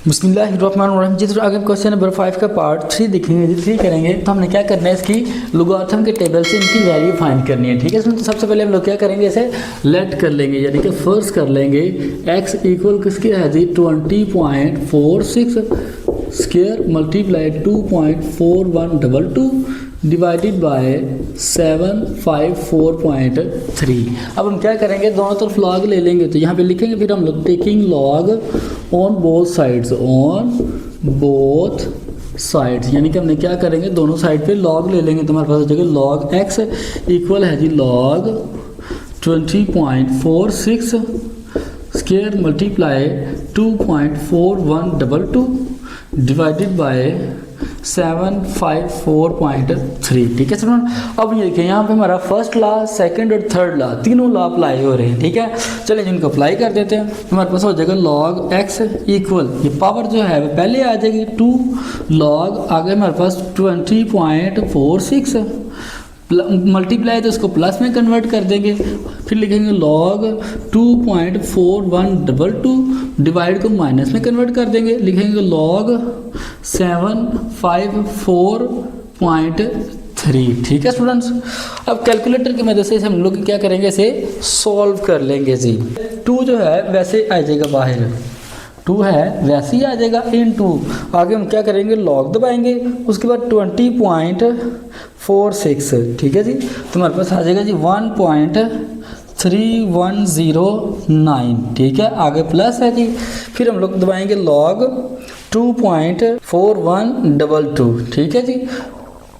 बिस्मिल्लाहिर्रहमानिर्रहीम। जिस आगे क्वेश्चन नंबर 5 का पार्ट 3 देखेंगे, 3 करेंगे तो हमने क्या करना है, इसकी लॉगरिथम के टेबल से इनकी वैल्यू फाइंड करनी है। ठीक है, इसमें तो सबसे पहले हम लोग क्या करेंगे, इसे लेट कर लेंगे, यानी कि फर्स्ट कर लेंगे x इक्वल किसके है जी 20.46 स्क्वायर मल्टीप्लाई 2.4122 डिवाइडेड बाय 754.3। अब हम क्या करेंगे, दोनों तरफ लॉग ले लेंगे, तो यहाँ पे लिखेंगे फिर हम लोग taking log on both sides, यानी कि हमने क्या करेंगे, दोनों साइड पे लॉग ले लेंगे। तो हमारे पास हो जाएगा लॉग x इक्वल है जी log 20.46 square multiply 2.4122 divided by 754.3। ठीक है सर। अब ये देखिए, यहाँ पे हमारा फर्स्ट लॉ, सेकंड और थर्ड लॉ, तीनों लॉ अप्लाई हो रहे हैं। ठीक है, चलिए इनको अप्लाई कर देते हैं। हमारे पास हो जाएगा लॉग x इक्वल, ये पावर जो है वो पहले आ जाएगी 2 लॉग, आगे हमारे पास 20.46 मल्टीप्लाई, तो इसको प्लस में कन्वर्ट कर देंगे, फिर लिखेंगे लॉग 2.4122 डिवाइड को माइनस में कन्वर्ट कर देंगे, लिखेंगे लॉग 754.3। ठीक है स्टूडेंट्स। अब कैलकुलेटर की मदद से हम लोग क्या करेंगे, इसे सॉल्व कर लेंगे जी। 2 जो है वैसे आ जाएगा बाहर, 2 है वैसे ही आ जाएगा इन 2, आगे हम क्या करेंगे लॉग दबाएंगे, उसके बाद 20.46। ठीक है जी, तो हमारे पास आ जाएगा जी 1.3109। ठीक है, आगे प्लस है जी, फिर हम लोग दबाएंगे लॉग 2.4122। ठीक है जी,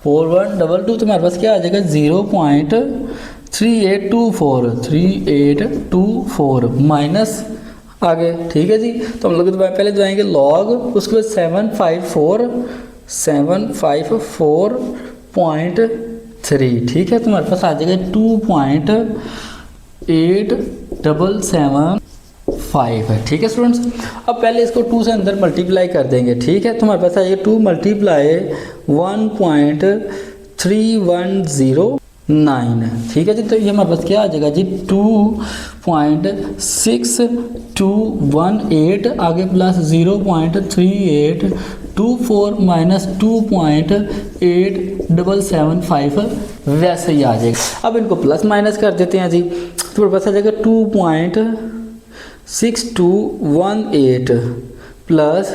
4122, तो हमारे पास क्या आ जाएगा 0.3824 माइनस आगे। ठीक है जी, तो हम लोग पहले दबाएंगे लॉग, उसके बाद 754.3। ठीक है, तो हमारे पास आ जाएगा 2.8775 है। ठीक है स्टूडेंट्स। अब पहले इसको 2 से अंदर मल्टीप्लाई कर देंगे। ठीक है, तो हमारे पास आ जाएगा 2 मल्टीप्लाई 1.3109। ठीक है जी, तो ये हमारे पास क्या आ जाएगा जी 2.6218, आगे प्लस 0.3824 माइनस 2.8775 वैसे ही आ जाएगा। अब इनको प्लस माइनस कर देते हैं जी, तो हमारे पास आ जाएगा 2.6218 प्लस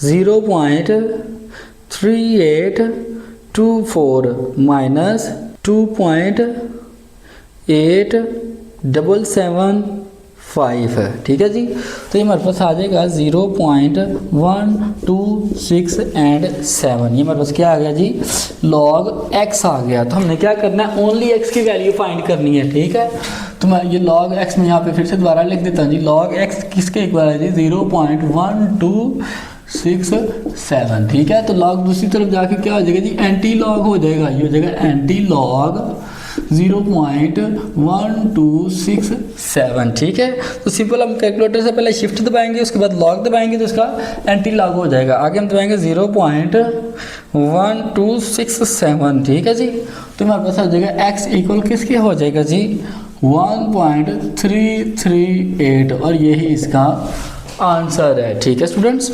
0.3824 माइनस 2.8775 है। ठीक है जी, तो ये हमारे पास आ जाएगा 0.126 एंड 7। ये हमारे पास क्या आ गया जी लॉग x आ गया। तो हमने क्या करना है, ओनली x की वैल्यू फाइंड करनी है। ठीक है, तो मैं ये log x में यहाँ पे फिर से दोबारा लिख देता हूँ जी, log x किसके इक्वल है जी 0.1267। ठीक है, तो log दूसरी तरफ जाके क्या हो जाएगा जी एंटी लॉग हो जाएगा, ये हो जाएगा एंटी लॉग 0.1267। ठीक है, तो सिंपल हम कैलकुलेटर से पहले शिफ्ट दबाएंगे, उसके बाद लॉग दबाएंगे, तो इसका एंटी लॉग हो जाएगा। आगे हम दबाएंगे 0.1267। ठीक है जी, तो हमारे पास आ जाएगा x इक्वल किसके हो जाएगा जी 1.338, और यही इसका आंसर है। ठीक है स्टूडेंट्स।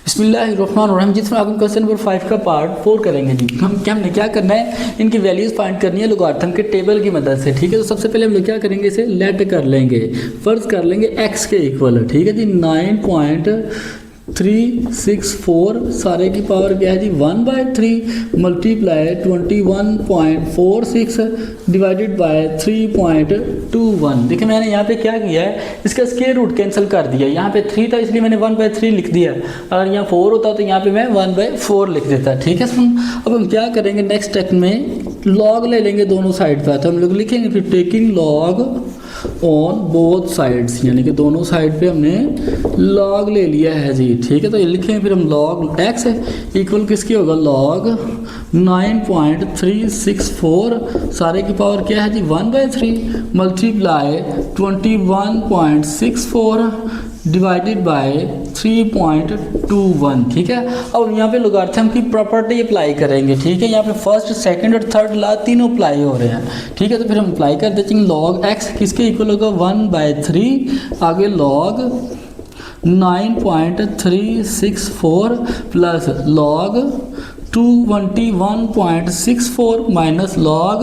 बिस्मिल्लाहिर्रहमानिर्रहीम। जिसमें आगे क्वेश्चन नंबर 5 का पार्ट 4 करेंगे जी। हमने क्या करना है, इनकी वैल्यूज फाइंड करनी है लॉगरिथम के टेबल की मदद से। ठीक है, तो सबसे पहले हम लोग क्या करेंगे, इसे लेट कर लेंगे, फर्ज कर लेंगे x के इक्वल। ठीक है जी, 9.364 सारे की पावर क्या है जी 1/3 मल्टीप्लाई 21.46 डिवाइडेड बाय 3.21। देखिए मैंने यहाँ पे क्या किया है, इसका स्क्वायर रूट कैंसिल कर दिया। यहाँ पे 3 था इसलिए मैंने 1/3 लिख दिया, अगर यहाँ 4 होता तो यहाँ पे मैं 1/4 लिख देता। ठीक है सुन, अब हम क्या करेंगे, नेक्स्ट स्टेप में लॉग ले लेंगे दोनों साइड पर, तो हम लोग लिखेंगे फिर taking log on both sides, यानी कि दोनों साइड पे हमने लॉग ले लिया है जी। ठीक है, तो ये लिखेंगे फिर हम लॉग x इक्वल किसकी होगा लॉग 9.364 सारे की पावर क्या है जी 1/3 मल्टीप्लाई 21.64 डिवाइडेड बाय 3.21। ठीक है, अब यहाँ पे लॉगरिथम की प्रॉपर्टी अप्लाई करेंगे। ठीक है, यहाँ पे फर्स्ट सेकंड और थर्ड लॉ तीनों अप्लाई हो रहे हैं। ठीक है, तो फिर हम अप्लाई कर देते हैं लॉग x किसके इक्वल होगा 1/3, आगे log 9.364 plus log 221.64 minus log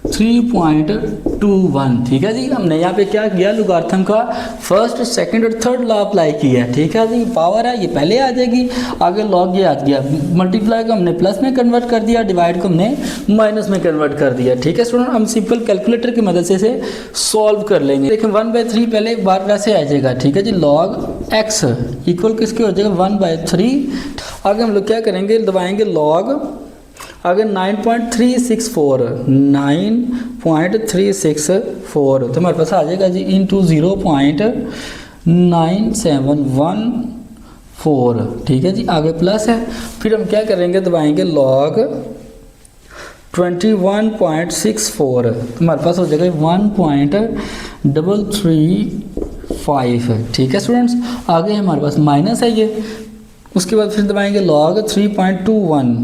3.21। ठीक है जी, हमने यहाँ पे क्या किया, लोगारिथम का फर्स्ट सेकंड और थर्ड लॉ अप्लाई किया है। ठीक है जी, पावर है ये पहले आ जाएगी, आगे लॉग ये आ गया, मल्टीप्लाई को हमने प्लस में कन्वर्ट कर दिया, डिवाइड को हमने माइनस में कन्वर्ट कर दिया। ठीक है स्टूडेंट, हम सिंपल कैलकुलेटर की मदद से इसे सॉल्व कर लेंगे। देखिए 1/3 पहले बार वैसे आ जाएगा। ठीक है जी, log x इक्वल किसके हो जाएगा 1/3। आगे हम लोग क्या करेंगे, दबाएंगे log, अगर 9.364 तो हमारे पास आ जाएगा जी इंटू 0.9714। ठीक है जी, आगे प्लस है, फिर हम क्या करेंगे, दबाएंगे log 21.64 तो हमारे पास हो जाएगा 1.335। ठीक है स्टूडेंट्स, आगे हमारे पास माइनस है ये, उसके बाद फिर दबाएंगे log 3.21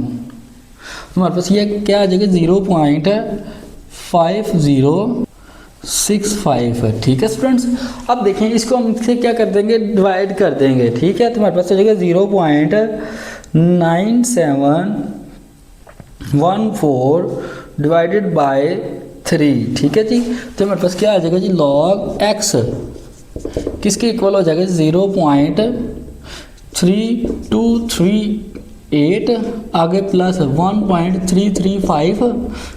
हमारे पास ये क्या आ जाएगा 0.5065। ठीक है स्टूडेंट्स, अब देखें इसको हम से क्या कर देंगे, डिवाइड कर देंगे। ठीक है, तो हमारे पास आ जाएगा 0.9714 डिवाइडेड बाय 3। ठीक है जी, तो हमारे पास क्या आ जाएगा जी log x किसके इक्वल हो जाएगा 0.3238 आगे प्लस 1.335।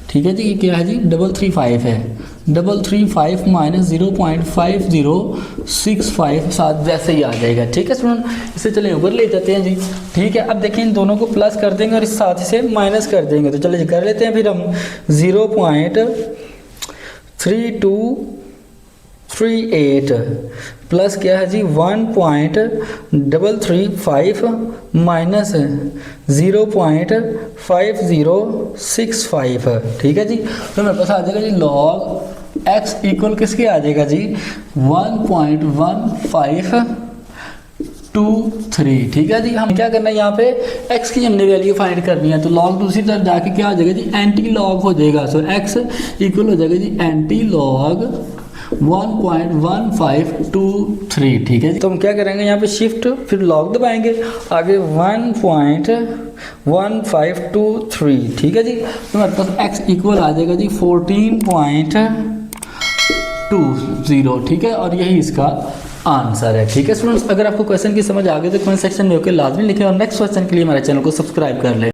ठीक है जी, ये क्या है जी 335 है, 335 माइनस 0.5065 साथ वैसे ही आ जाएगा। ठीक है स्टूडेंट, इसे चले ऊपर ले जाते हैं जी। ठीक है, अब देखिए इन दोनों को प्लस कर देंगे और इस साथ इसे माइनस कर देंगे, तो चलिए कर लेते हैं फिर हम 0.3238 प्लस क्या है जी 1.335 माइनस 0.5065। ठीक है जी, तो मेरे पास आ जाएगा जी log x इक्वल किसके आ जाएगा जी 1.1523। ठीक है जी, हम क्या करना है यहाँ पे x की हमने वैल्यू फाइंड करनी है, तो log दूसरी तरफ जाके क्या आ जाएगा जी एंटी लॉग हो जाएगा। सो x इक्वल हो जाएगा जी एंटी लॉग 1.1523। ठीक है जी, तो हम क्या करेंगे यहाँ पे शिफ्ट फिर लॉग दबाएंगे, आगे 1.1523। ठीक है जी, तो हमारे पास x इक्वल आ जाएगा जी 14.20। ठीक है, और यही इसका आंसर है। ठीक है स्टूडेंट्स, अगर आपको क्वेश्चन की समझ आ गई तो कमेंट सेक्शन में होकर लाजमी लिखें और नेक्स्ट क्वेश्चन के लिए हमारे चैनल को सब्सक्राइब कर लें।